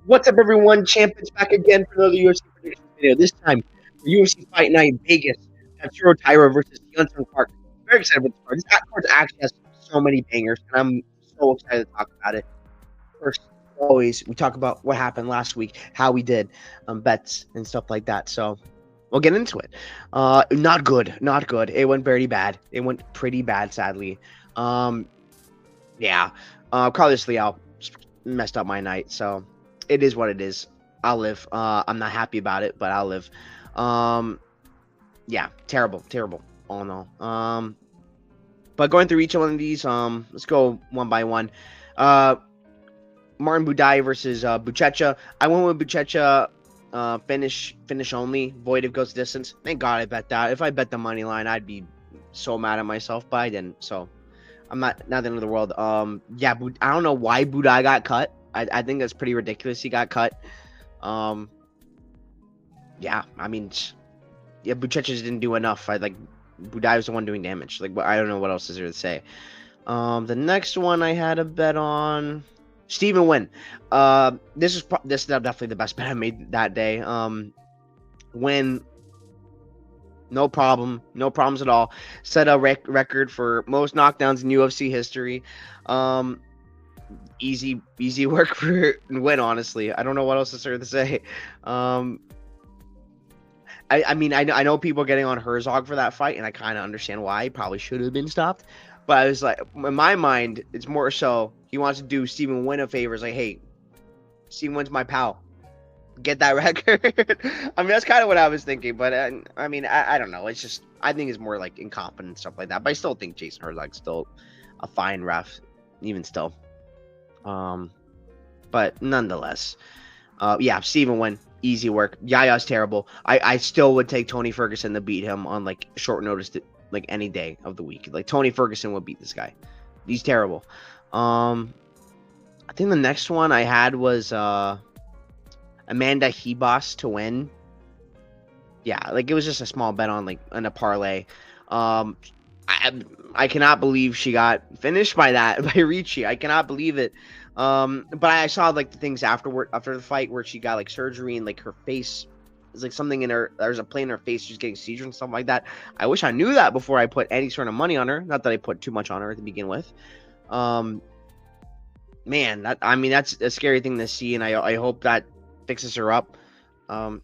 What's up, everyone? Champions back again for another UFC predictions video. This time for UFC Fight Night in Vegas. Tatsuro Taira versus Hyun Park. Very excited about this card. This card actually has so many bangers, and I'm so excited to talk about it. First, always, we talk about what happened last week, how we did bets and stuff like that. So we'll get into it. Not good, not good. It went very bad. It went pretty bad, sadly. Um, yeah. Carlos Leal messed up my night, so it is what it is. I'll live. I'm not happy about it, but I'll live. Um, yeah, terrible, terrible. All in all. But going through each one of these, let's go one by one. Martin Budai versus Buchecha. I went with Buchecha. Finish only. Void if goes distance. Thank God I bet that. If I bet the money line, I'd be so mad at myself, but I didn't. So I'm not the end of the world. Yeah, I don't know why Budai got cut. I think that's pretty ridiculous. He got cut. Yeah, I mean, yeah, Buchecha didn't do enough. Budai was the one doing damage. Like, I don't know what else is there to say. The next one I had a bet on Stephen Wynn. This is definitely the best bet I made that day. Wynn, no problems at all. Set a record for most knockdowns in UFC history. Easy work for Wynn. Honestly, I don't know what else is there to say. I mean, I know people are getting on Herzog for that fight, and I kind of understand why. He probably should have been stopped. But I was like, in my mind, it's more so he wants to do Stephen Wynn a favor. It's like, hey, Stephen Wynn's my pal. Get that record. I mean, that's kind of what I was thinking. But I mean, I don't know. It's just, I think it's more like incompetent and stuff like that. But I still think Jason Herzog's still a fine ref, even still. But nonetheless, yeah, Stephen Wynn. Easy work. Yaya's terrible. I still would take Tony Ferguson to beat him on like short notice, like any day of the week. Like Tony Ferguson would beat this guy. He's terrible. I think the next one I had was Amanda Hebos to win. Yeah, like it was just a small bet on a parlay. I cannot believe she got finished by Ricci. I cannot believe it. But I saw like the things after the fight where she got like surgery and like her face is like something in her. There's a play in her face. She's getting seizures and stuff like that. I wish I knew that before I put any sort of money on her. Not that I put too much on her to begin with. Man, that's a scary thing to see, and I hope that fixes her up. I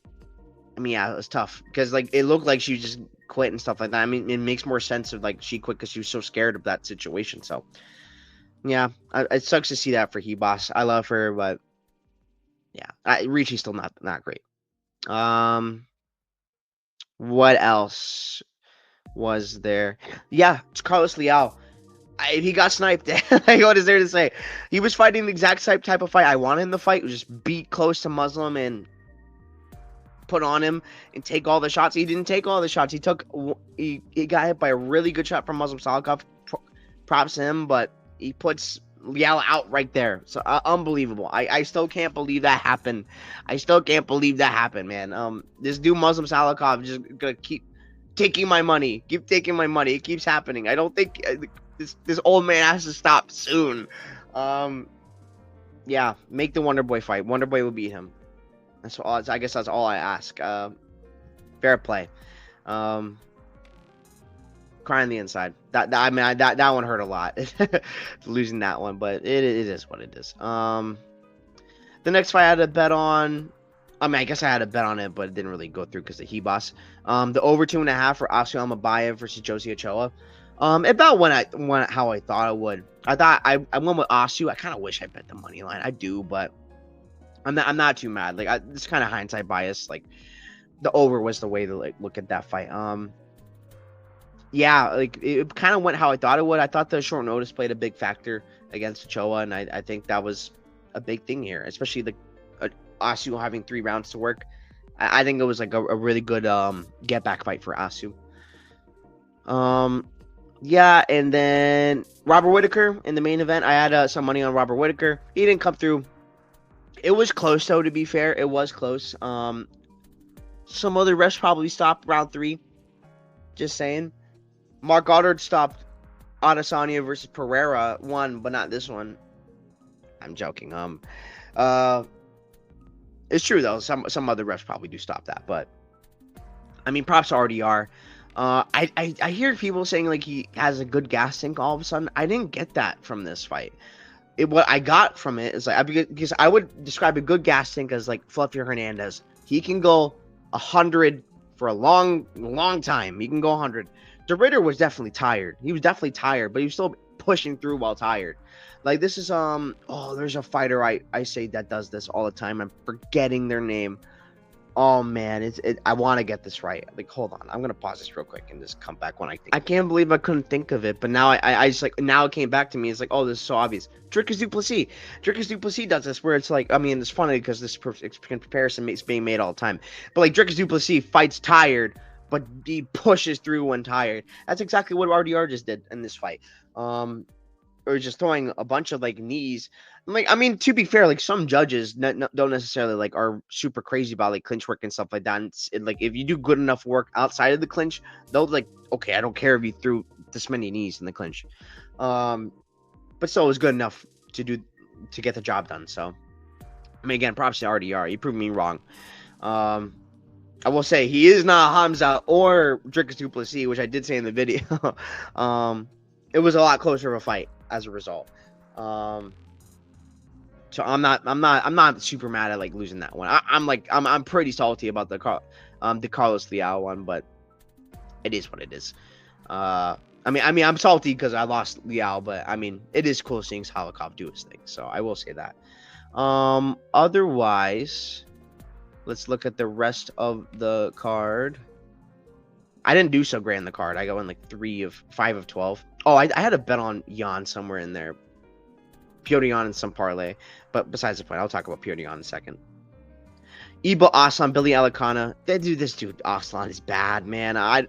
mean, yeah, it was tough because like it looked like she just quit and stuff like that. I mean, it makes more sense of like she quit because she was so scared of that situation. So yeah, it sucks to see that for Hebos. I love her, but yeah, Ricci's still not great. What else was there? Yeah, it's Carlos Leal. He got sniped. Like, what is there to say? He was fighting the exact type of fight I wanted him to fight. Just beat close to Muslim and put on him and take all the shots. He didn't take all the shots. He got hit by a really good shot from Muslim Salikov. Props to him, but he puts Liao out right there. So unbelievable. I still can't believe that happened. Man. This dude Muslim Salikov just gonna keep taking my money. It keeps happening. I don't think this old man has to stop soon. Yeah, make the Wonder Boy fight. Wonder Boy will beat him. That's all. I guess that's all I ask. Fair play. Cry on the inside. That one hurt a lot. Losing that one, but it is what it is. The next fight I had a bet on. I mean, I guess I had a bet on it, but it didn't really go through because of Hebos. The over 2.5 for Asu Amabayev versus Josie Ochoa. About how I thought it would. I went with Asu. I kind of wish I bet the money line. I do, but I'm not too mad. Like it's kind of hindsight bias. Like the over was the way to like look at that fight. Yeah, like it kind of went how I thought it would. I thought the short notice played a big factor against Ochoa, and I think that was a big thing here, especially the Asu having 3 rounds to work. I think it was like a really good get back fight for Asu. Yeah, and then Robert Whitaker in the main event. I had some money on Robert Whitaker. He didn't come through. It was close though, to be fair. It was close. Some other refs probably stopped round 3. Just saying. Mark Goddard stopped Adesanya versus Pereira 1, but not this one. I'm joking. It's true though. Some other refs probably do stop that, but I mean, props to RDR. I hear people saying like he has a good gas tank all of a sudden. I didn't get that from this fight. What I got from it is like because I would describe a good gas tank as like Fluffy Hernandez. He can go 100 for a long time. He can go 100. The Ritter was definitely tired. He was definitely tired, but he was still pushing through while tired. Like this is there's a fighter I say that does this all the time. I'm forgetting their name. Oh man, I want to get this right. Like, hold on, I'm gonna pause this real quick and just come back when I think. I can't believe I couldn't think of it, but now I just like now it came back to me. It's like, oh, this is so obvious. Dricus du Plessis. Dricus du Plessis does this where it's like, I mean, it's funny because this comparison is being made all the time. But like Dricus du Plessis fights tired, but he pushes through when tired. That's exactly what RDR just did in this fight. Or just throwing a bunch of like knees. Like, I mean, to be fair, like some judges don't necessarily like are super crazy about like clinch work and stuff like that. And like if you do good enough work outside of the clinch, they'll like, okay, I don't care if you threw this many knees in the clinch. But still, it was good enough to get the job done. So, I mean, again, props to RDR. He proved me wrong. I will say he is not Hamza or Dricus du Plessis, which I did say in the video. It was a lot closer of a fight as a result. So I'm not super mad at like losing that one. I'm pretty salty about the Carlos Leal one, but it is what it is. I mean I'm salty because I lost Leal, but I mean it is cool seeing Salikov do his thing. So I will say that. Otherwise, let's look at the rest of the card. I didn't do so great in the card. I got in like 5 of 12. Oh, I had a bet on Jan somewhere in there. Piotr Jan and some parlay. But besides the point, I'll talk about Piotr Jan in a second. Iba Aslan, Billy Alicana. This dude Aslan is bad, man. I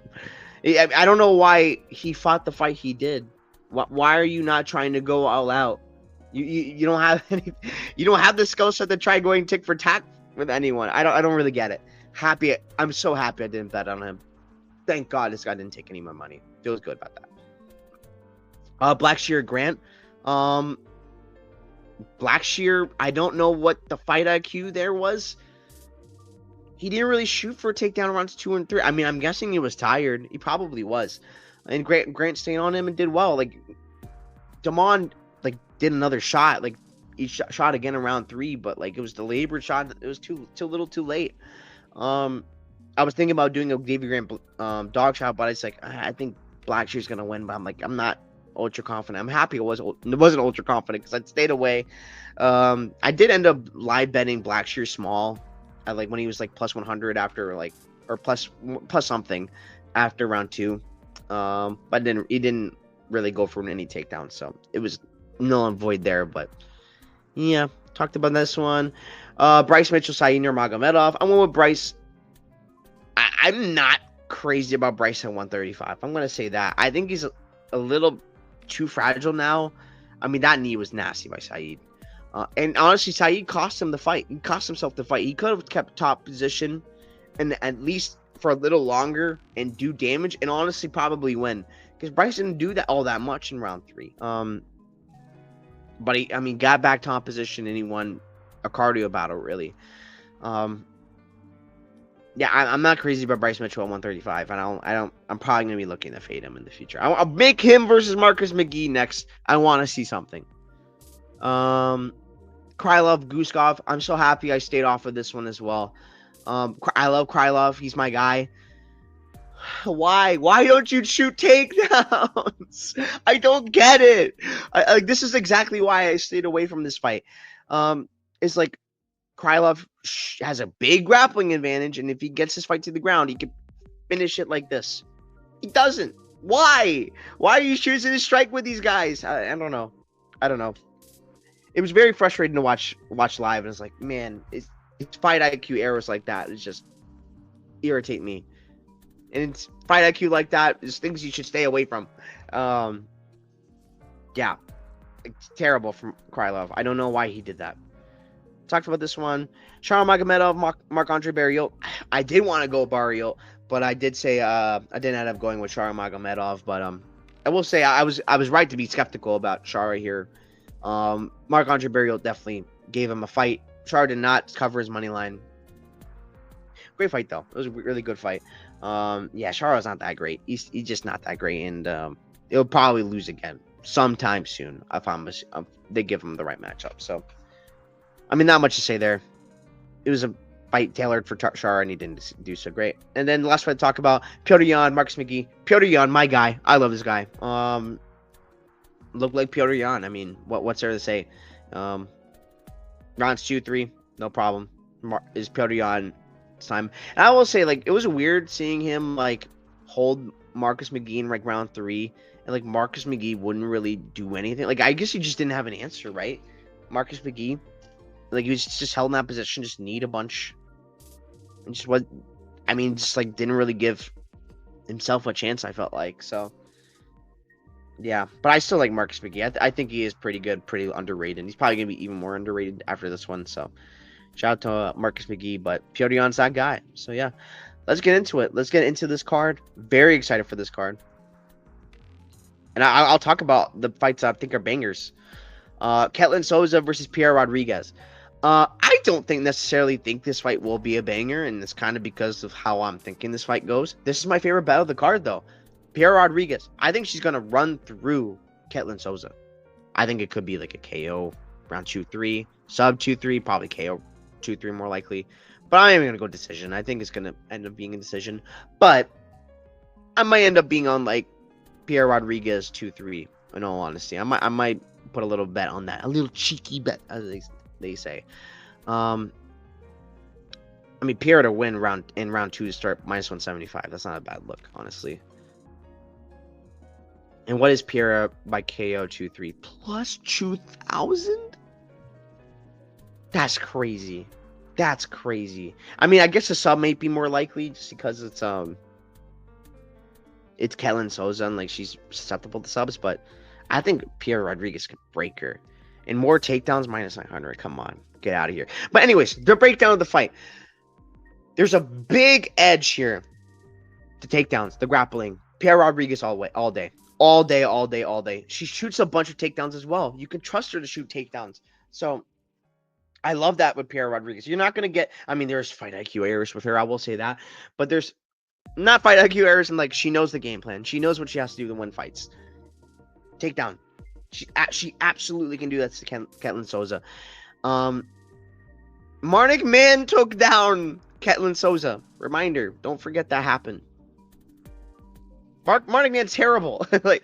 don't know why he fought the fight he did. Why are you not trying to go all out? You don't have you don't have the skill set to try going tick for tack with anyone. I don't really get it. I'm so happy I didn't bet on him. Thank God this guy didn't take any of my money. Feels good about that. Blackshear Grant. Blackshear, I don't know what the fight IQ there was. He didn't really shoot for takedown rounds 2 and 3. I mean, I'm guessing he was tired. He probably was. And Grant stayed on him and did well. Like, Damon, like, did another shot. Like, he shot again in round 3, but, like, it was the labor shot. It was too little too late. I was thinking about doing a Davy Grant dog shot, but it's like, I think Blackshear's going to win, but I'm not ultra confident. I'm happy it wasn't ultra confident because I'd stayed away. I did end up live betting Blackshear small at like when he was like plus 100 after like, or plus something after round 2. But he didn't really go for any takedowns, so it was null and void there. But yeah, talked about this one. Bryce Mitchell, Said Nurmagomedov. I went with Bryce. I'm not crazy about Bryce at 135. I'm gonna say that. I think he's a little too fragile now. I mean, that knee was nasty by Said. And honestly, Said cost him the fight. He cost himself the fight. He could have kept top position and at least for a little longer and do damage and honestly probably win. Because Bryce didn't do that all that much in round 3. But he got back top position and he won a cardio battle, really. Yeah, I'm not crazy about Bryce Mitchell at 135, and I'm probably gonna be looking to fade him in the future. I'll make him versus Marcus McGee next. I want to see something. Krylov, Guskov. I'm so happy I stayed off of this one as well. I love Krylov. He's my guy. Why don't you shoot takedowns? I don't get it. This is exactly why I stayed away from this fight. It's like Krylov has a big grappling advantage, and if he gets this fight to the ground, he can finish it like this. He doesn't. Why? Why are you choosing to strike with these guys? I don't know. It was very frustrating to watch live, and it's like, man, it's fight IQ errors like that. It's just irritate me. And it's fight IQ like that is things you should stay away from. Yeah, it's terrible from Krylov. I don't know why he did that. Talked about this one. Charles Magomedov, Marc-Andre Barriot. I did want to go Barriot, but I did say I didn't end up going with Charles Magomedov. But I will say I was right to be skeptical about Shara here. Marc-Andre Barriot definitely gave him a fight. Char did not cover his money line. Great fight though. It was a really good fight. Yeah, Charlo's not that great. He's just not that great, and he'll probably lose again sometime soon if they give him the right matchup. So, I mean, not much to say there. It was a fight tailored for Char, and he didn't do so great. And then the last fight to talk about, Petr Yan, Marcus McGee. Petr Yan, my guy. I love this guy. Looked like Petr Yan. I mean, what's there to say? Rounds 2-3, no problem. Is Petr Yan time? And I will say, like, it was weird seeing him like hold Marcus McGee in like round 3, and like Marcus McGee wouldn't really do anything. Like, I guess he just didn't have an answer, right? Marcus McGee, like, he was just held in that position, just need a bunch, and just what, I mean, just like didn't really give himself a chance. I felt like. So yeah, but I still like Marcus McGee. I think he is pretty good, pretty underrated. He's probably gonna be even more underrated after this one. So shout out to Marcus McGee, but Petr Yan's that guy. So yeah, let's get into it. Let's get into this card. Very excited for this card. And I'll talk about the fights I think are bangers. Ketlin Souza versus Pierre Rodriguez. I don't necessarily think this fight will be a banger, and it's kind of because of how I'm thinking this fight goes. This is my favorite battle of the card, though. Pierre Rodriguez. I think she's going to run through Ketlin Souza. I think it could be like a KO round 2-3, sub 2-3, probably KO 2-3 more likely. But I am going to go decision. I think it's going to end up being a decision. But I might end up being on like Pierre Rodriguez 2-3, in all honesty. I might put a little bet on that. A little cheeky bet, as they say. I mean, Pierre to win round 2 to start -175. That's not a bad look, honestly. And what is Pierre by KO 2-3 plus 2,000? That's crazy. That's crazy. I mean, I guess the sub may be more likely just because it's Ketlin Souza and like she's susceptible to subs, but I think Pierre Rodriguez could break her. And more takedowns, -900. Come on, get out of here. But anyways, the breakdown of the fight. There's a big edge here. The takedowns, the grappling. Pierre Rodriguez all day. She shoots a bunch of takedowns as well. You can trust her to shoot takedowns. So I love that with Pierre Rodriguez. You're not going to get, I mean, there's fight IQ errors with her. I will say that. But there's not fight IQ errors, and like she knows the game plan. She knows what she has to do to win fights. Takedown. She absolutely can do that to Ketlin Souza. Marnik Man took down Ketlin Souza. Reminder, don't forget that happened. Marnik Man's terrible. Like,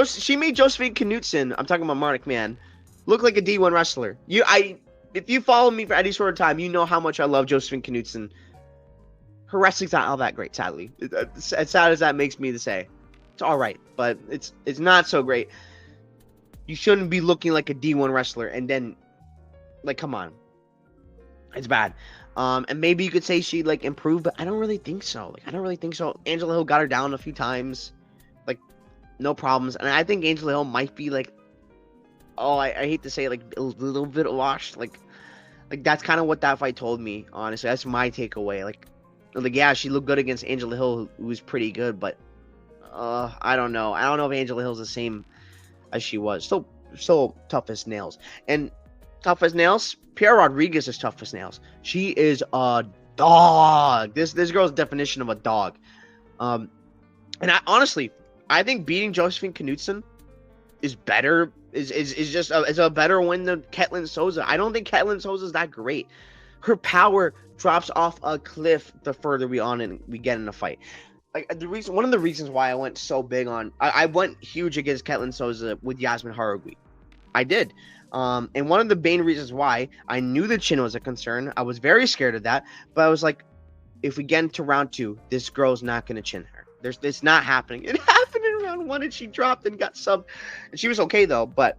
she made Josephine Knudsen, I'm talking about Marnik Man, look like a D1 wrestler. If you follow me for any sort of time, you know how much I love Josephine Knudsen. Her wrestling's not all that great, sadly. As sad as that makes me to say. It's all right, but it's not so great. You shouldn't be looking like a D1 wrestler, and then, like, come on. It's bad. And maybe you could say she like improved, but I don't really think so. Angela Hill got her down a few times, like no problems. And I think Angela Hill might be like, I hate to say it, like a little bit washed. Like that's kind of what that fight told me. Honestly, that's my takeaway. Like yeah, she looked good against Angela Hill, who was pretty good, but I don't know. I don't know if Angela Hill's the same as she was. So tough as nails. And tough as nails, Pierre Rodriguez is tough as nails. She is a dog. This girl's definition of a dog. And I think beating Josephine Knudsen is better. Is a better win than Ketlin Souza. I don't think Ketlin Souza is that great. Her power drops off a cliff the further we get in the fight. Like one of the reasons why I went so big on, I went huge against Ketlin Souza with Yasmin Haragui. I did. And one of the main reasons why I knew the chin was a concern, I was very scared of that, but I was like, if we get into round 2, this girl's not going to chin her. It's not happening. It happened in round 1, and she dropped and got subbed. And she was okay, though, but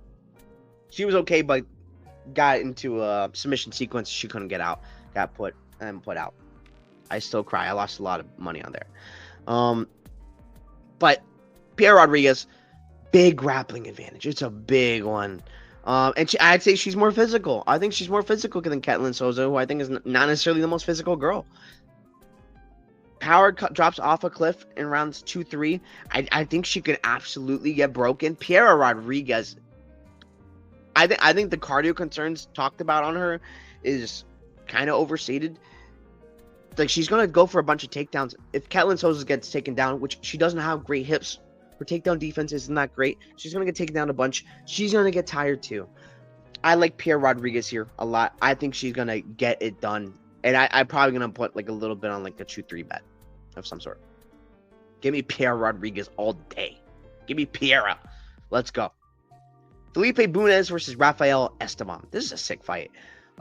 got into a submission sequence she couldn't get out, got put out. I still cry. I lost a lot of money on there. But Pierre Rodriguez, big grappling advantage. It's a big one. And I'd say she's more physical. I think she's more physical than Ketlin Souza, who I think is not necessarily the most physical girl. Power drops off a cliff in rounds 2-3. I think she could absolutely get broken. Pierre Rodriguez, I think the cardio concerns talked about on her is kind of overstated. Like, she's gonna go for a bunch of takedowns. If Ketlin Souza gets taken down, which she doesn't have great hips, her takedown defense isn't that great. She's gonna get taken down a bunch. She's gonna get tired too. I like Pierre Rodriguez here a lot. I think she's gonna get it done, and I'm probably gonna put like a little bit on like a 2-3 bet of some sort. Give me Pierre Rodriguez all day. Give me Pierre. Let's go. Felipe Bunez versus Rafael Esteban. This is a sick fight.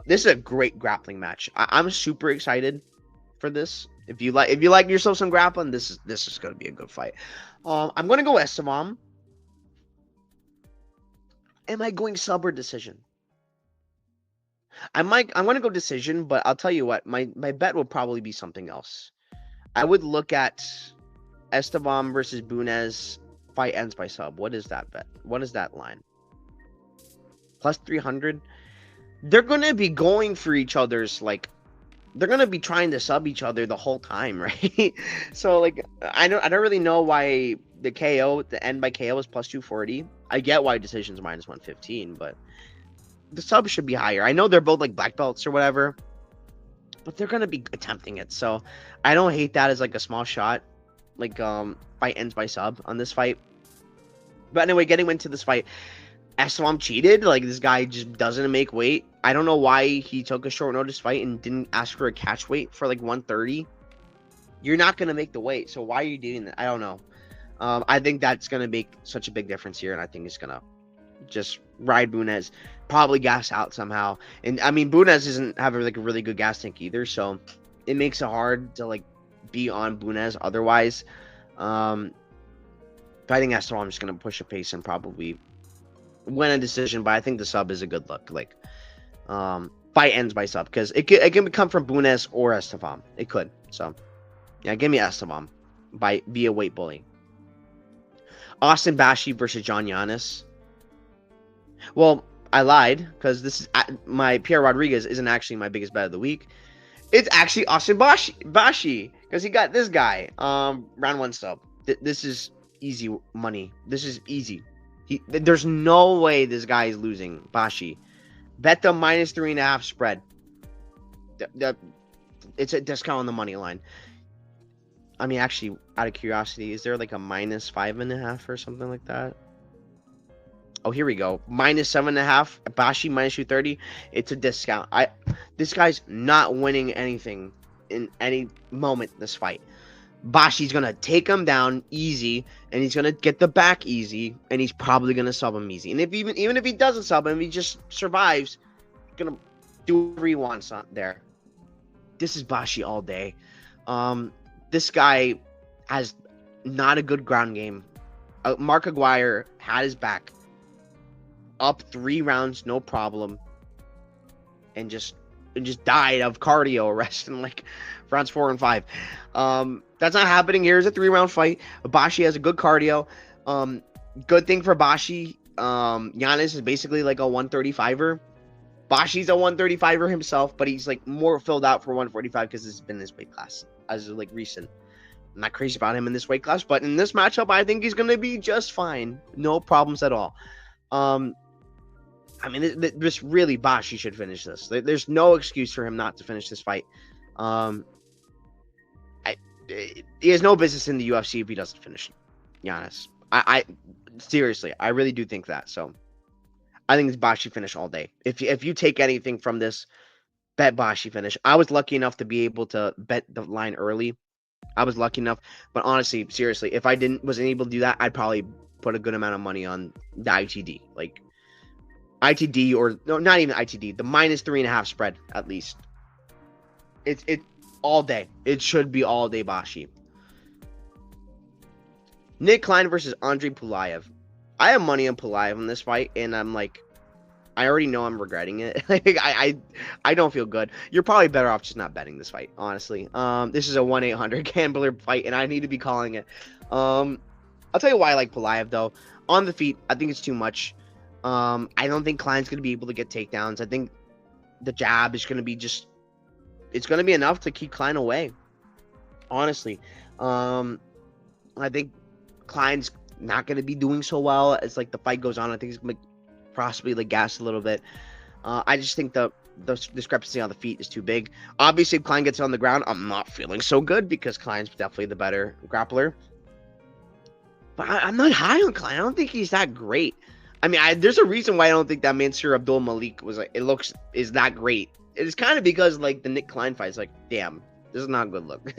This is a great grappling match. I'm super excited for this. If you like yourself some grappling, this is going to be a good fight. I'm going to go Esteban. Am I going sub or decision? I'm going to go decision, but I'll tell you what, my bet will probably be something else. I would look at Esteban versus Bunez. Fight ends by sub. What is that bet? What is that line? Plus 300. They're going to be going for each other's, like, they're going to be trying to sub each other the whole time, right? So, like, I don't really know why the end by KO is plus 240. I get why decision's minus 115, but the sub should be higher. I know they're both like black belts or whatever, but they're going to be attempting it. So I don't hate that as like a small shot. Like, fight ends by sub on this fight. But anyway, getting into this fight, Esteban cheated. Like, this guy just doesn't make weight. I don't know why he took a short notice fight and didn't ask for a catch weight for like 130. You're not going to make the weight. So why are you doing that? I don't know. I think that's going to make such a big difference here. And I think it's going to just ride Bunez, probably gas out somehow. And I mean, Bunez doesn't have like a really good gas tank either. So it makes it hard to like be on Bunez otherwise. But I think Esteban, I'm just going to push a pace and probably win a decision. But I think the sub is a good look. Like, fight ends by sub, because it can come from Bunez or Esteban. It could. So yeah, give me Esteban via weight bully. Austin Bashi versus John Yanis. Well, I lied, because this is my Pierre Rodriguez isn't actually my biggest bet of the week. It's actually Austin Bashi, because he got this guy. Round 1 sub. This is easy money. This is easy. There's no way this guy is losing. Bashi. Bet the minus 3.5 spread. It's a discount on the money line. I mean, actually, out of curiosity, is there like a minus 5.5 or something like that? Oh, here we go. Minus 7.5. Bashi minus 230. It's a discount. This guy's not winning anything in any moment this fight. Bashi's gonna take him down easy, and he's gonna get the back easy, and he's probably gonna sub him easy. And if even if he doesn't sub him, he just survives. He's gonna do whatever he wants on there. This is Bashi all day. This guy has not a good ground game. Mark Aguirre had his back. Up 3 rounds, no problem. And just died of cardio arrest in like rounds 4 and 5. That's not happening here. It's a 3-round fight. Bashi has a good cardio. Good thing for Bashi. Giannis is basically like a 135er. Bashi's a 135er himself, but he's like more filled out for 145 because this has been his weight class as of like recent. I'm not crazy about him in this weight class, but in this matchup, I think he's gonna be just fine. No problems at all. I mean, this really, Bashi should finish this. There's no excuse for him not to finish this fight. He has no business in the UFC if he doesn't finish Giannis. I seriously, I really do think that. So I think it's Bashi finish all day. If you take anything from this, bet Bashi finish. I was lucky enough to be able to bet the line early. I was lucky enough, but honestly, seriously, if I wasn't able to do that, I'd probably put a good amount of money on the ITD, like ITD, or no, not even ITD, the minus 3.5 spread at least. It's all day. It should be all day Bashi. Nick Klein versus Andrei Pulayev. I have money on Pulayev in this fight, and I'm like, I already know I'm regretting it. Like, I don't feel good. You're probably better off just not betting this fight, honestly. This is a 1-800 gambler fight, and I need to be calling it. I'll tell you why I like Pulayev, though. On the feet, I think it's too much. I don't think Klein's going to be able to get takedowns. I think the jab is going to be it's going to be enough to keep Klein away, honestly. I think Klein's not going to be doing so well as like the fight goes on. I think he's going to possibly like gassed a little bit. I just think the discrepancy on the feet is too big. Obviously, if Klein gets on the ground, I'm not feeling so good because Klein's definitely the better grappler. But I'm not high on Klein. I don't think he's that great. I mean, there's a reason why I don't think that Mansour Abdul Malik was like is that great. It's kind of because like the Nick Klein fight is like, damn, this is not a good look.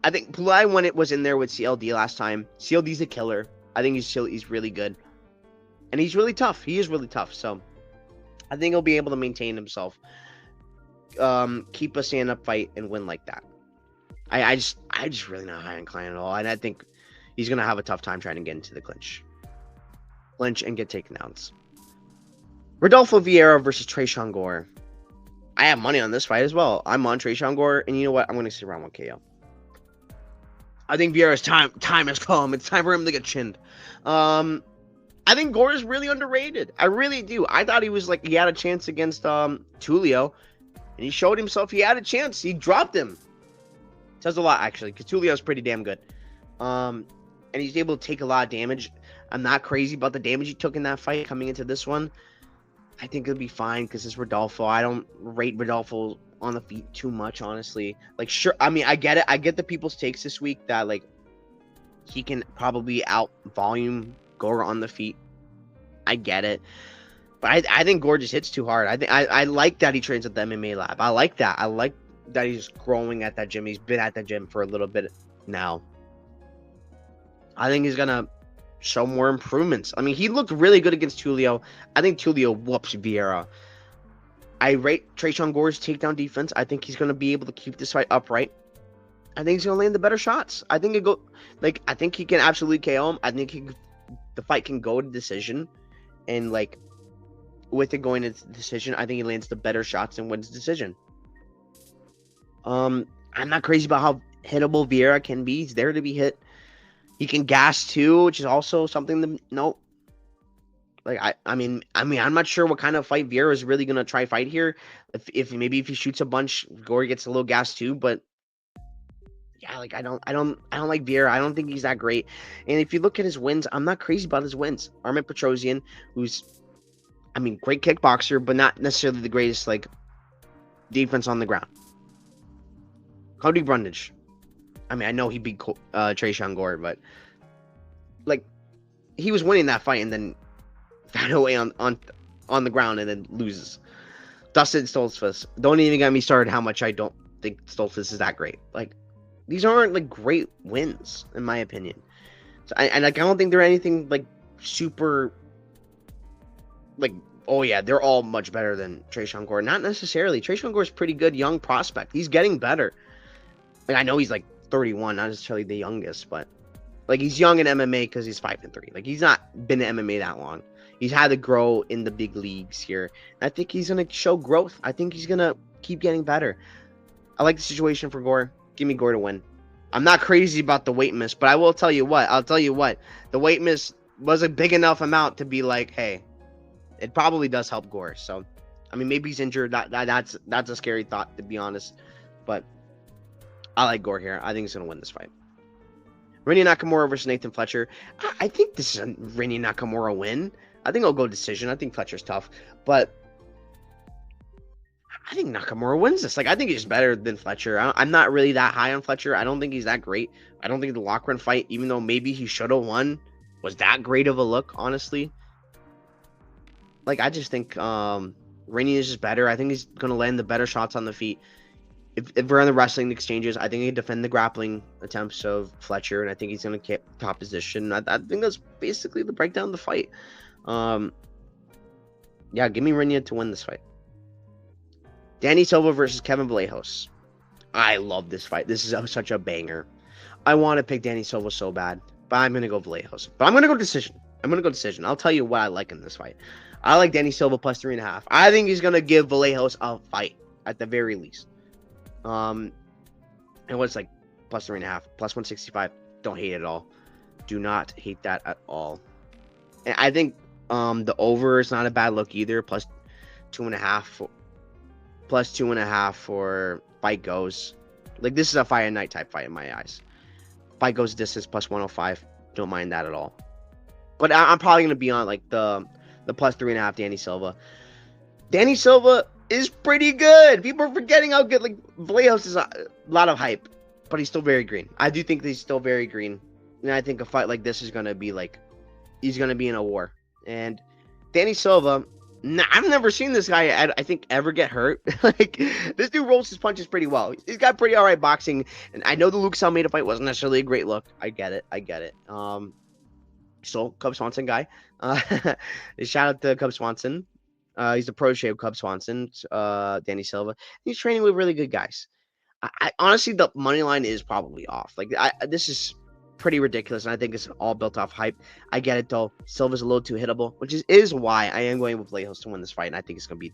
I think Pulai when it was in there with CLD last time. CLD's a killer. I think he's really good, and he's really tough. He is really tough. So I think he'll be able to maintain himself, keep a stand-up fight, and win like that. I just really not high on Klein at all, and I think he's gonna have a tough time trying to get into the clinch and get takedowns. Rodolfo Vieira versus Tresean Gore. I have money on this fight as well. I'm on Tresean Gore, and you know what? I'm gonna say round 1 KO. I think Vieira's time has come. It's time for him to get chinned. I think Gore is really underrated. I really do. I thought he had a chance against Tulio, and he showed himself he had a chance. He dropped him. Says a lot actually, because Tulio's pretty damn good. And he's able to take a lot of damage. I'm not crazy about the damage he took in that fight coming into this one. I think it'll be fine because it's Rodolfo. I don't rate Rodolfo on the feet too much, honestly. Like, sure, I mean, I get it. I get the people's takes this week that like he can probably out volume Gore on the feet. I get it, but I think Gore just hits too hard. I like that he trains at the MMA lab. I like that. I like that he's growing at that gym. He's been at that gym for a little bit now. I think he's gonna show more improvements. I mean, he looked really good against Tulio. I think Tulio whoops Vieira. I rate Tresean Gore's takedown defense. I think he's gonna be able to keep this fight upright. I think he's gonna land the better shots. I think I think he can absolutely KO him. I think the fight can go to decision, and like with it going to decision, I think he lands the better shots and wins decision. I'm not crazy about how hittable Vieira can be. He's there to be hit. He can gas too, which is also something to note. Like I mean, I'm not sure what kind of fight Vieira is really gonna try fight here. If he shoots a bunch, Gore gets a little gas too. But yeah, like I don't like Vieira. I don't think he's that great. And if you look at his wins, I'm not crazy about his wins. Armin Petrosian, who's, I mean, great kickboxer, but not necessarily the greatest like defense on the ground. Cody Brundage. I mean, I know he beat Tresean Gore, but like he was winning that fight and then found a way on the ground and then loses. Dustin Stoltzfus. Don't even get me started how much I don't think Stoltzfus is that great. Like, these aren't like great wins in my opinion. So I don't think they're anything like super like, oh yeah, they're all much better than Tresean Gore. Not necessarily. Tresean Gore's pretty good young prospect. He's getting better. Like, I know he's like 31, not necessarily the youngest, but like he's young in MMA because he's 5-3. Like, he's not been in MMA that long. He's had to grow in the big leagues here. And I think he's gonna show growth. I think he's gonna keep getting better. I like the situation for Gore. Give me Gore to win. I'm not crazy about the weight miss, but I will tell you what. The weight miss was a big enough amount to be like, hey, it probably does help Gore. So, I mean, maybe he's injured. That's a scary thought, to be honest. But I like Gore here. I think he's gonna win this fight. Rennie Nakamura versus Nathan Fletcher. I think this is a Rennie Nakamura win. I think I'll go decision. I think Fletcher's tough, but I think Nakamura wins this. Like, I think he's better than Fletcher. I'm not really that high on Fletcher. I don't think he's that great. I don't think the Loughran fight, even though maybe he should have won, was that great of a look, honestly. Like, I just think Rennie is just better. I think he's gonna land the better shots on the feet. If we're in the wrestling exchanges, I think he defend the grappling attempts of Fletcher, and I think he's going to keep top position. I think that's basically the breakdown of the fight. Yeah, give me Renia to win this fight. Danny Silva versus Kevin Vallejos. I love this fight. This is such a banger. I want to pick Danny Silva so bad, but I'm going to go Vallejos. But I'm going to go decision. I'll tell you what I like in this fight. I like Danny Silva plus 3.5. I think he's going to give Vallejos a fight at the very least. And what's like plus 3.5, plus 165. Don't hate it at all. Do not hate that at all. And I think the over is not a bad look either. Plus 2.5 for fight goes. Like, this is a fire night type fight in my eyes. Fight goes distance plus 105. Don't mind that at all. But I'm probably gonna be on like the +3.5 Danny Silva. Danny Silva is pretty good. People are forgetting how good. Like Vallejos is a lot of hype, but he's still very green. I do think he's still very green, and I think a fight like this is gonna be like he's gonna be in a war. And Danny Silva, I've never seen this guy. I think ever get hurt. Like this dude rolls his punches pretty well. He's got pretty alright boxing, and I know the Lucas Almeida fight wasn't necessarily a great look. I get it. So Cub Swanson guy. Shout out to Cub Swanson. He's the protege of Cub Swanson, Danny Silva. He's training with really good guys. I honestly, the money line is probably off. Like, this is pretty ridiculous, and I think it's all built off hype. I get it though. Silva's a little too hittable, which is why I am going with Vallejos to win this fight, and I think it's gonna be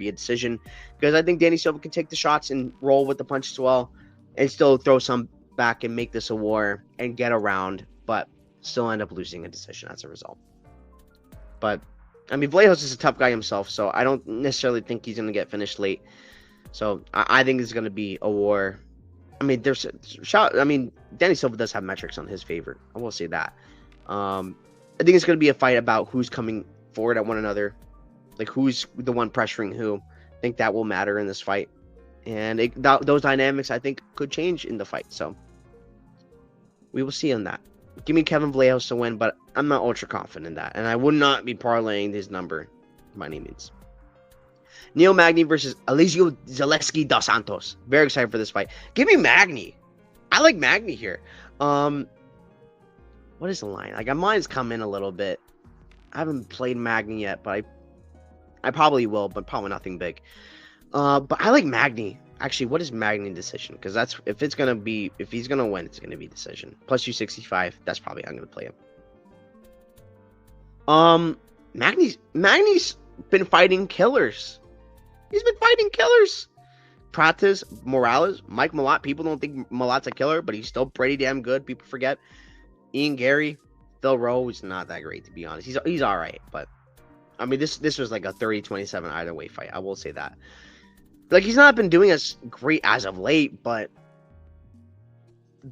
a decision because I think Danny Silva can take the shots and roll with the punches well, and still throw some back and make this a war and get around, but still end up losing a decision as a result. But I mean, Vallejos is a tough guy himself, so I don't necessarily think he's going to get finished late. So I think it's going to be a war. I mean, Danny Silva does have metrics on his favor. I will say that. I think it's going to be a fight about who's coming forward at one another, like who's the one pressuring who. I think that will matter in this fight, and those dynamics I think could change in the fight. So we will see on that. Give me Kevin Vallejos to win, but I'm not ultra confident in that. And I would not be parlaying his number by any means. Neil Magny versus Eligio Zaleski dos Santos. Very excited for this fight. Give me Magny. I like Magny here. What is the line? Like, mine's come in a little bit. I haven't played Magny yet, but I probably will, but probably nothing big. But I like Magny. Actually, what is Magny decision? Because if he's gonna win, it's gonna be decision. +265. That's probably I'm gonna play him. Magny's been fighting killers. He's been fighting killers. Prates, Morales, Mike Malott. People don't think Malott's a killer, but he's still pretty damn good. People forget. Ian Gary, Phil Rowe is not that great, to be honest. He's all right, but I mean this was like a 30-27 either way fight. I will say that. Like, he's not been doing as great as of late, but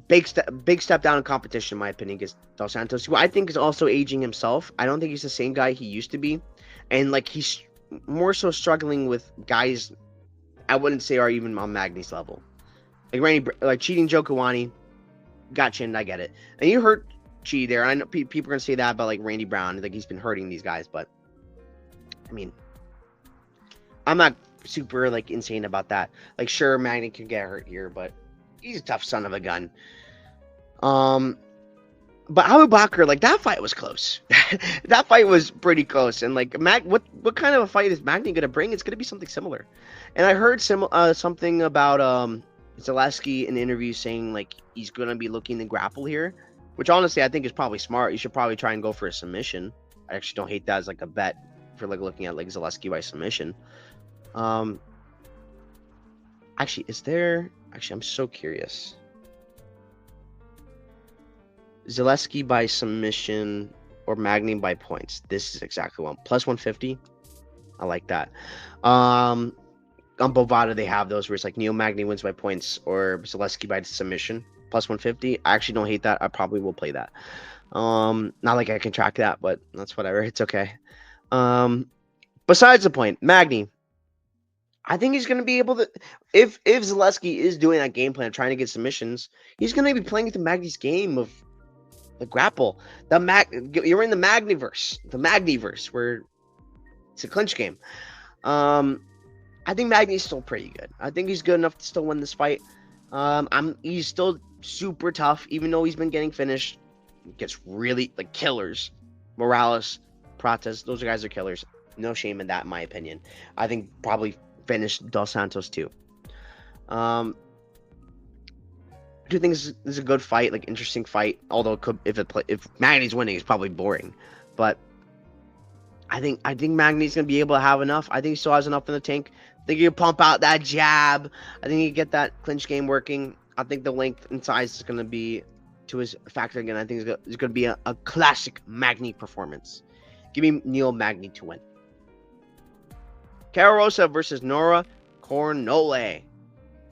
big step down in competition, in my opinion, against Dos Santos, who I think is also aging himself. I don't think he's the same guy he used to be, and like he's more so struggling with guys I wouldn't say are even on Magny's level. Like cheating Joe Kawani, got chinned, I get it, and you hurt Chi there. I know people are gonna say that about like Randy Brown, like he's been hurting these guys, but I mean, I'm not super like insane about that. Like, sure, Magny can get hurt here, but he's a tough son of a gun. But Abu Bakr, like, that fight was close. That fight was pretty close. And like, what kind of a fight is Magny gonna bring? It's gonna be something similar. And I heard something about Zaleski in the interview saying like he's gonna be looking to grapple here, which honestly I think is probably smart. You should probably try and go for a submission. I actually don't hate that as like a bet for like looking at like Zaleski by submission. Actually, I'm so curious. Zaleski by submission or Magny by points. This is exactly one. +150. I like that. On Bovada, they have those where it's like Neil Magny wins by points or Zaleski by submission. +150. I actually don't hate that. I probably will play that. Not like I can track that, but that's whatever. It's okay. Besides the point, Magny, I think he's going to be able to, if Zaleski is doing that game plan, trying to get submissions, he's going to be playing into Magny's game of the grapple. You're in the Magnyverse, where it's a clinch game. I think Magny's still pretty good. I think he's good enough to still win this fight. He's still super tough, even though he's been getting finished. He gets really like killers. Morales, Prates, those guys are killers. No shame in that, in my opinion. I think probably finish Dos Santos too. I do think this is a good fight, like interesting fight. Although if Magny's winning, it's probably boring. But I think Magny's gonna be able to have enough. I think he still has enough in the tank. I think he can pump out that jab. I think he can get that clinch game working. I think the length and size is gonna be to his factor again. I think it's gonna be a classic Magny performance. Give me Neil Magny to win. Cara Rosa versus Nora Cornole.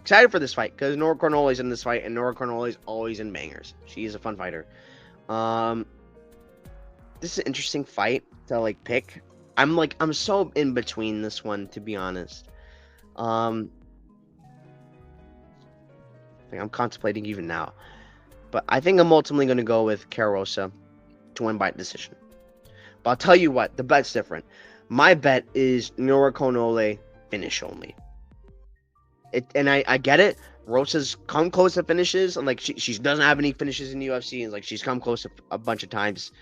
Excited for this fight because Nora Cornole's in this fight, and Nora Cornole's always in bangers. She is a fun fighter. this is an interesting fight to like pick. I'm so in between this one, to be honest. Um, I think I'm contemplating even now, but I think I'm ultimately going to go with Carosa to win by decision. But I'll tell you what, the bet's different. My bet is Nora Konole finish only. And I get it. Rosa's come close to finishes, and like she doesn't have any finishes in the UFC, and like she's come close a bunch of times.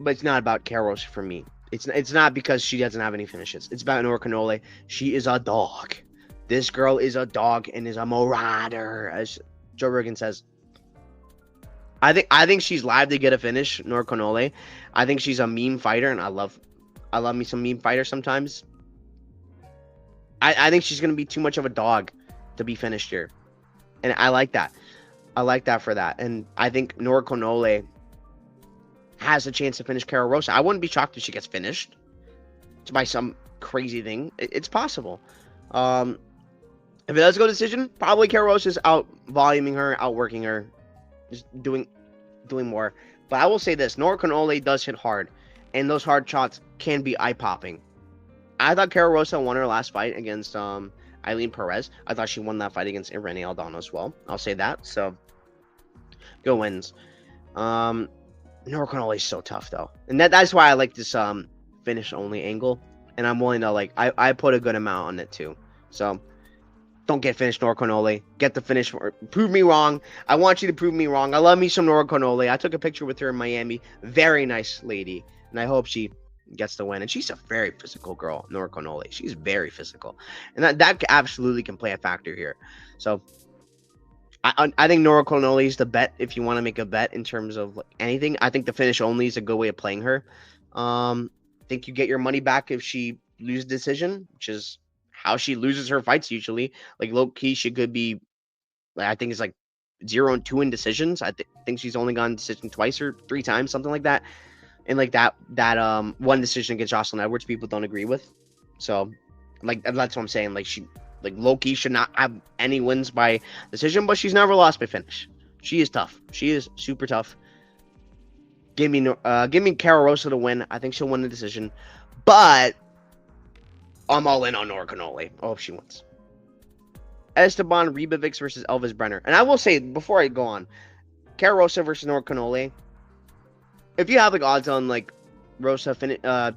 But it's not about Carosa for me. It's not because she doesn't have any finishes. It's about Nora Konole. She is a dog. This girl is a dog and is a marauder, as Joe Rogan says. I think she's live to get a finish, Nora Konole. I think she's a meme fighter, and I love me some meme fighters sometimes. I think she's gonna be too much of a dog to be finished here, and I like that. I like that for that, and I think Nora Konole has a chance to finish Cara Rosa. I wouldn't be shocked if she gets finished by some crazy thing. It's possible. If it does go decision, probably Cara Rosa is out voluming her, outworking her, just doing more. But I will say this: Nora Konole does hit hard, and those hard shots can be eye popping. I thought Cara Rosa won her last fight against Eileen Perez. I thought she won that fight against Irene Aldana as well. I'll say that. So, good wins. Nora Konole is so tough though, and that's why I like this finish only angle, and I'm willing to like I put a good amount on it too. So, don't get finished, Nora Konole. Get the finish. Prove me wrong. I want you to prove me wrong. I love me some Nora Konole. I took a picture with her in Miami. Very nice lady, and I hope she gets the win. And she's a very physical girl, Nora Konole. She's very physical, and that absolutely can play a factor here. So I think Nora Konole is the bet if you want to make a bet in terms of like anything. I think the finish only is a good way of playing her. I think you get your money back if she loses decision, which is how she loses her fights usually. Like low key, she could be. Like, I think it's like 0-2 in decisions. I think she's only gone decision twice or 3 times, something like that. And like that one decision against Jocelyn Edwards, people don't agree with. So, like that's what I'm saying. Like she, like Loki should not have any wins by decision, but she's never lost by finish. She is tough. She is super tough. Give me Cara Rosa to win. I think she'll win the decision, but I'm all in on Nora Konole. I hope she wins. Esteban Ribovics versus Elvis Brenner, and I will say before I go on, Cara Rosa versus Nora Konole. If you have like odds on like Rosa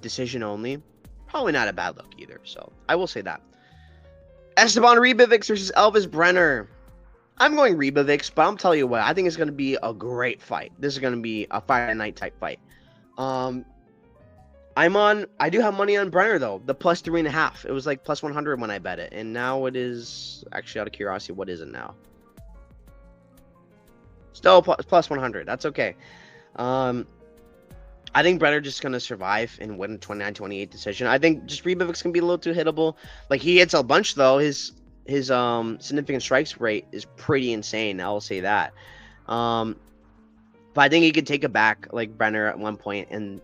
decision only, probably not a bad look either. So I will say that. Esteban Ribovics versus Elvis Brenner. I'm going Ribovics, but I'm telling you what, I think it's going to be a great fight. This is going to be a Friday night type fight. I do have money on Brenner though, the plus 3.5. It was like plus 100 when I bet it, and now it is actually out of curiosity, what is it now? Still plus 100. That's okay. I think Brenner just going to survive and win 29-28 decision. I think just Ribovics can be a little too hittable. Like he hits a bunch though. His significant strikes rate is pretty insane. I will say that. But I think he could take it back like Brenner at one point, and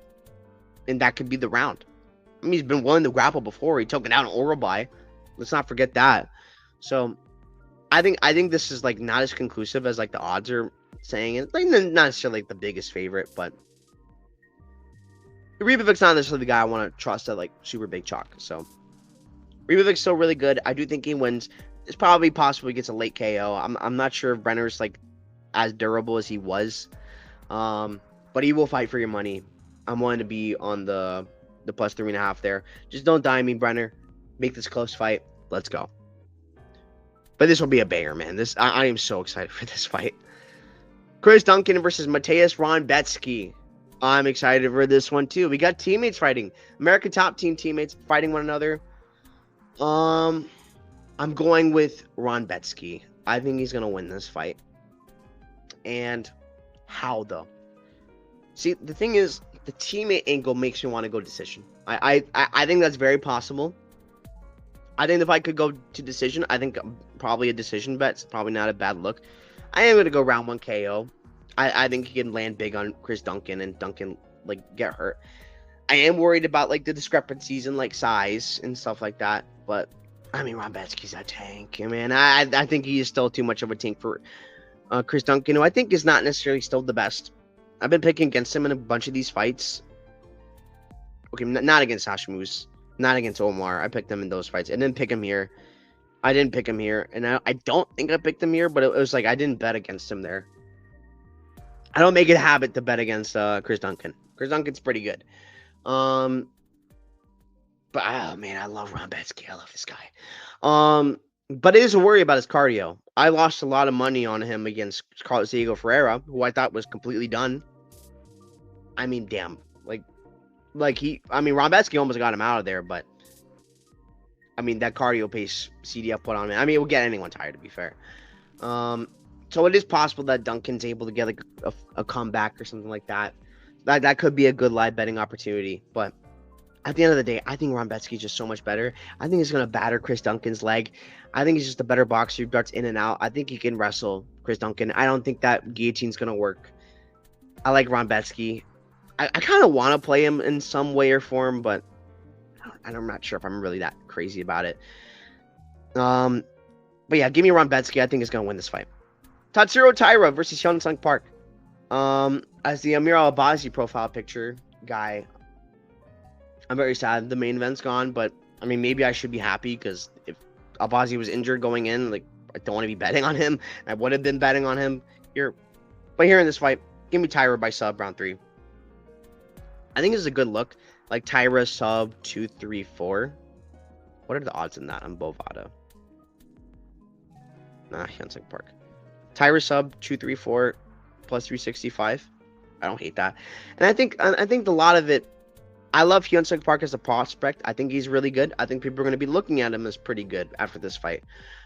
that could be the round. I mean, he's been willing to grapple before. He took it out in Uruguay. Let's not forget that. So I think this is like not as conclusive as like the odds are saying it. Like not necessarily like the biggest favorite, but Ribovic's not necessarily the guy I want to trust at like super big chalk. So Ribovic's still really good. I do think he wins. It's probably possible he gets a late KO. I'm not sure if Brenner's like as durable as he was. But he will fight for your money. I'm willing to be on the plus 3.5 there. Just don't die me, Brenner. Make this close fight. Let's go. But this will be a banger, man. I am so excited for this fight. Chris Duncan versus Mateusz Ronbetsky. I'm excited for this one too. We got teammates fighting. American Top Team teammates fighting one another. I'm going with Ronbetsky. I think he's gonna win this fight. And how though? See, the thing is, the teammate angle makes me want to go decision. I think that's very possible. I think the fight could go to decision. I think probably a decision bet. It's probably not a bad look. I am going to go round 1 KO. I think he can land big on Chris Duncan and Duncan like get hurt. I am worried about like the discrepancies in like size and stuff like that. But I mean, Ronbetsky's a tank, man. I think he is still too much of a tank for Chris Duncan, who I think is not necessarily still the best. I've been picking against him in a bunch of these fights. Okay, not against Hashimus, not against Omar. I picked him in those fights. I didn't pick him here. And I don't think I picked him here, but it was like I didn't bet against him there. I don't make it a habit to bet against Chris Duncan. Chris Duncan's pretty good. But oh man, I love Ron Betsky. I love this guy. But it is a worry about his cardio. I lost a lot of money on him against Carlos Diego Ferreira, who I thought was completely done. I mean, damn, Ron Betsky almost got him out of there, but I mean that cardio pace CDF put on him. I mean, it will get anyone tired, to be fair. So it is possible that Duncan's able to get like a comeback or something like that. That could be a good live betting opportunity, but at the end of the day, I think Ron Betsky is just so much better. I think he's going to batter Chris Duncan's leg. I think he's just a better boxer who darts in and out. I think he can wrestle Chris Duncan. I don't think that guillotine's going to work. I like Ron Betsky. I kind of want to play him in some way or form, but I'm not sure if I'm really that crazy about it. But yeah, give me Ron Betsky. I think he's going to win this fight. Tatsuro Taira versus Hyun Sung Park. As the Amir Al-Abazi profile picture guy, I'm very sad the main event's gone, but I mean, maybe I should be happy because if Abazi was injured going in, like, I don't want to be betting on him. I would have been betting on him here. But here in this fight, give me Taira by sub round 3. I think this is a good look. Like Taira sub 234. What are the odds in that on Bovada? Nah, Hyun Sung Park. Taira sub 234 plus 365. I don't hate that. And I think a lot of it, I love Hyun Sung Park as a prospect. I think he's really good. I think people are going to be looking at him as pretty good after this fight.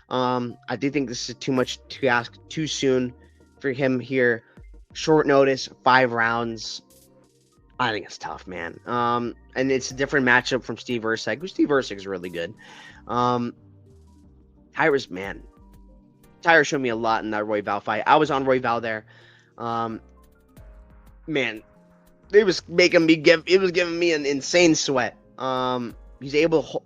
I do think this is too much to ask too soon for him here. Short notice, 5 rounds. I think it's tough, man. And it's a different matchup from Steve Erceg, who Steve Erceg is really good. Taira's, man. Taira showed me a lot in that Roy Val fight. I was on Roy Val there. Man, it was giving me an insane sweat. He's able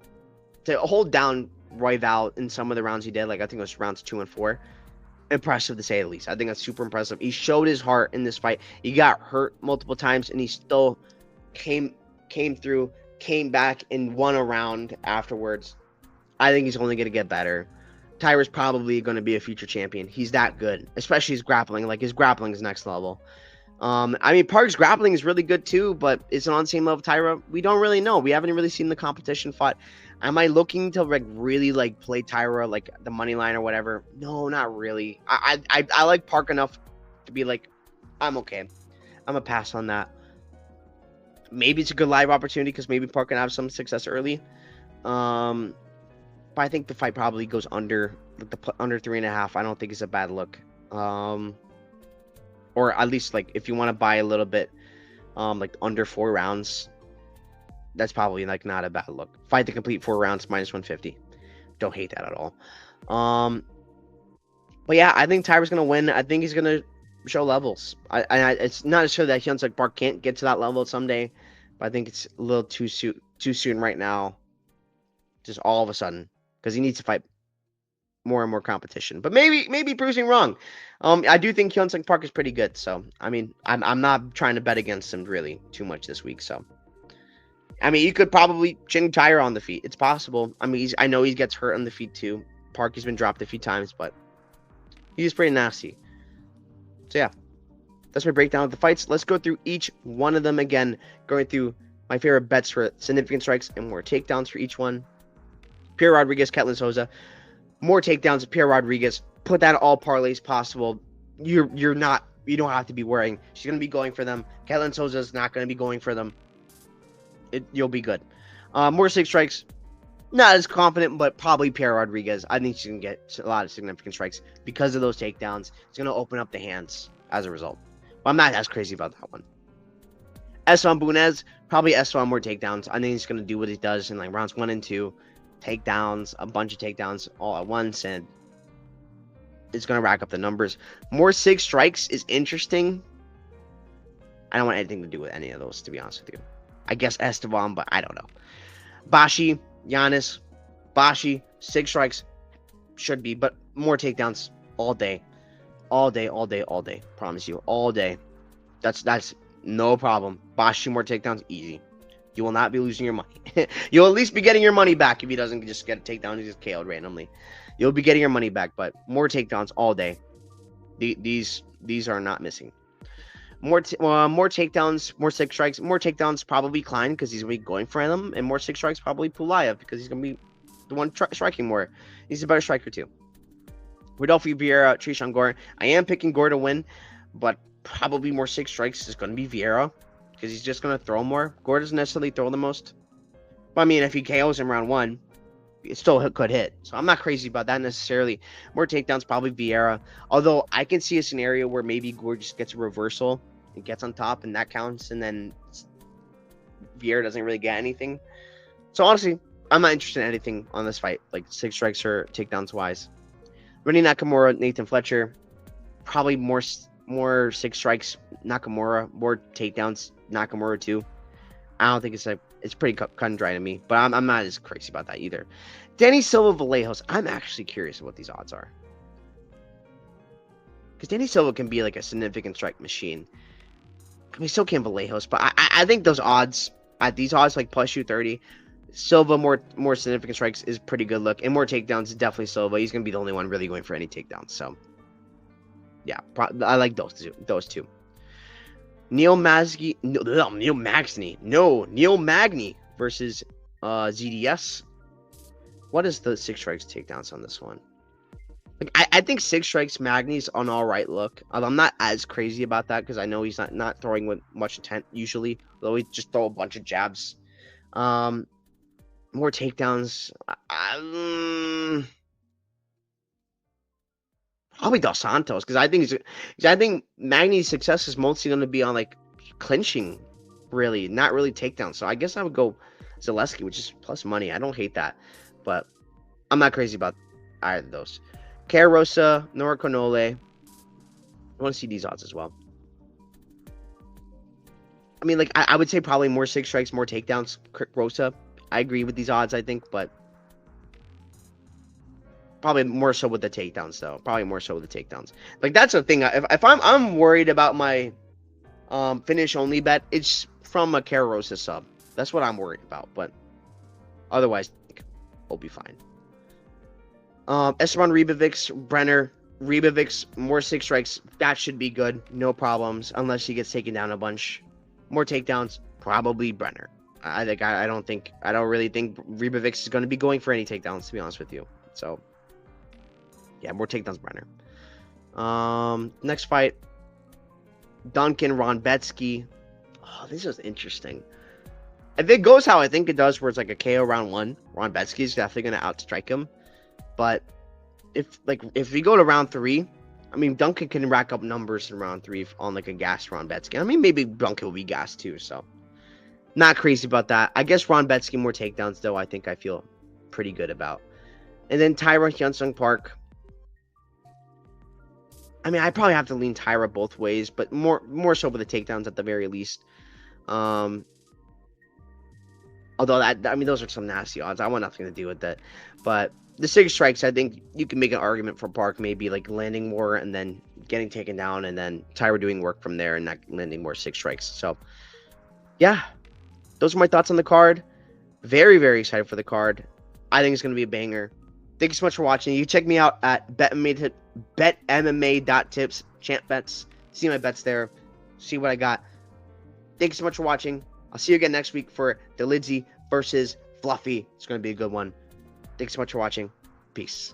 to hold down Roy Val in some of the rounds he did. Like, I think it was rounds 2 and 4. Impressive to say the least. I think that's super impressive. He showed his heart in this fight. He got hurt multiple times and he still came through, came back and won a round afterwards. I think he's only going to get better. Taira's probably going to be a future champion. He's that good, especially his grappling. Like, his grappling is next level. I mean, Park's grappling is really good too, but is it on the same level of Taira? We don't really know. We haven't really seen the competition fought. Am I looking to really play Taira like the money line or whatever? No, not really. I like Park enough to be like, I'm okay. I'm gonna pass on that. Maybe it's a good live opportunity because maybe Park can have some success early. But I think the fight probably goes under under 3.5. I don't think it's a bad look. Or at least if you want to buy a little bit, under 4 rounds. That's probably not a bad look. Fight to complete 4 rounds minus 150. Don't hate that at all. But yeah, I think Taira's gonna win. I think he's gonna show levels. It's not to show that Hyun Sung Park can't get to that level someday, but I think it's a little too soon right now. Just all of a sudden, because he needs to fight more and more competition. But maybe proves me wrong. I do think Hyun Sung Park is pretty good. So I mean, I'm not trying to bet against him really too much this week. So. I mean, you could probably chin Taira on the feet. It's possible. I mean, I know he gets hurt on the feet too. Park has been dropped a few times, but he's pretty nasty. So yeah, that's my breakdown of the fights. Let's go through each one of them again, going through my favorite bets for significant strikes and more takedowns for each one. Pierre Rodriguez, Ketlin Souza, more takedowns of Pierre Rodriguez. Put that all parlays possible. You don't have to be worrying. She's gonna be going for them. Ketlin Souza's not gonna be going for them. You'll be good. More 6 strikes. Not as confident, but probably Pierre Rodriguez. I think she's going to get a lot of significant strikes because of those takedowns. It's going to open up the hands as a result. But I'm not as crazy about that one. Esteban Bunez, probably Esteban more takedowns. I think he's going to do what he does in rounds 1 and 2. Takedowns, a bunch of takedowns all at once, and it's going to rack up the numbers. More 6 strikes is interesting. I don't want anything to do with any of those, to be honest with you. I guess Esteban, but I don't know. Bashi, Giannis, Bashi, 6 strikes should be, but more takedowns all day. All day. Promise you, all day. That's no problem. Bosh 2 more takedowns, easy. You will not be losing your money. You'll at least be getting your money back if he doesn't just get a takedown and just KO'd randomly. You'll be getting your money back, but more takedowns all day. These are not missing. More takedowns, more 6 strikes, more takedowns probably Klein because he's gonna be going for them, and more 6 strikes probably Pulayev because he's gonna be the one striking more. He's a better striker too. Rodolfo Vieira, Trishan Gore. I am picking Gore to win, but probably more 6 strikes is gonna be Vieira because he's just gonna throw more. Gore doesn't necessarily throw the most, but I mean if he KOs in round 1, it still could hit. So I'm not crazy about that necessarily. More takedowns probably Vieira, although I can see a scenario where maybe Gore just gets a reversal and gets on top, and that counts, and then Vieira doesn't really get anything. So honestly, I'm not interested in anything on this fight, like 6 strikes or takedowns wise. Rennie Nakamura, Nathan Fletcher, probably more 6 strikes Nakamura, more takedowns Nakamura too. I don't think it's pretty cut and dry to me, but I'm not as crazy about that either. Danny Silva Vallejos, I'm actually curious what these odds are, because Danny Silva can be like a significant strike machine. I mean, so can Vallejos, but I think those odds at these odds like plus 230, Silva more significant strikes is pretty good look, and more takedowns is definitely Silva. He's gonna be the only one really going for any takedowns. So yeah, I like those two. Neil Magny versus ZDS. What is the 6 strikes takedowns on this one? Like I think 6 strikes Magny's an all right look. I'm not as crazy about that because I know he's not throwing with much intent usually, though he just throw a bunch of jabs. More takedowns. Probably Dos Santos because I think Magny's success is mostly going to be on like clinching, really, not really takedowns. So I guess I would go Zaleski, which is plus money. I don't hate that, but I'm not crazy about either of those. Carosa, Nora Conole. I want to see these odds as well. I mean, like I would say probably more 6 strikes, more takedowns. Rosa, I agree with these odds. I think, but probably more so with the takedowns, though. Probably more so with the takedowns. Like that's the thing. If I'm worried about my finish only bet, it's from a Carosa sub. That's what I'm worried about. But otherwise, we'll be fine. Esteban Ribovics, Brenner, Ribovics, more 6 strikes. That should be good. No problems. Unless he gets taken down a bunch. More takedowns, probably Brenner. I don't really think Ribovics is going to be going for any takedowns, to be honest with you. So, yeah, more takedowns, Brenner. Next fight, Duncan Ronbetsky. Oh, this is interesting. If it goes how I think it does, where it's like a KO round 1, Ronbetsky is definitely going to outstrike him. But if we go to round 3, I mean, Duncan can rack up numbers in round 3 on like a gas Ronbetsky. I mean, maybe Duncan will be gassed too, so not crazy about that. I guess Ronbetsky more takedowns, though, I think I feel pretty good about. And then Taira Hyun Park. I mean, I probably have to lean Taira both ways, but more so with the takedowns at the very least. Although those are some nasty odds. I want nothing to do with that. But the 6 strikes, I think you can make an argument for Park maybe like landing more and then getting taken down, and then Taira doing work from there and not landing more 6 strikes. So yeah, those are my thoughts on the card. Very, very excited for the card. I think it's going to be a banger. Thank you so much for watching. You can check me out at betmma.tips, champ bets. See my bets there. See what I got. Thank you so much for watching. I'll see you again next week for Delidzi versus Fluffy. It's going to be a good one. Thanks so much for watching. Peace.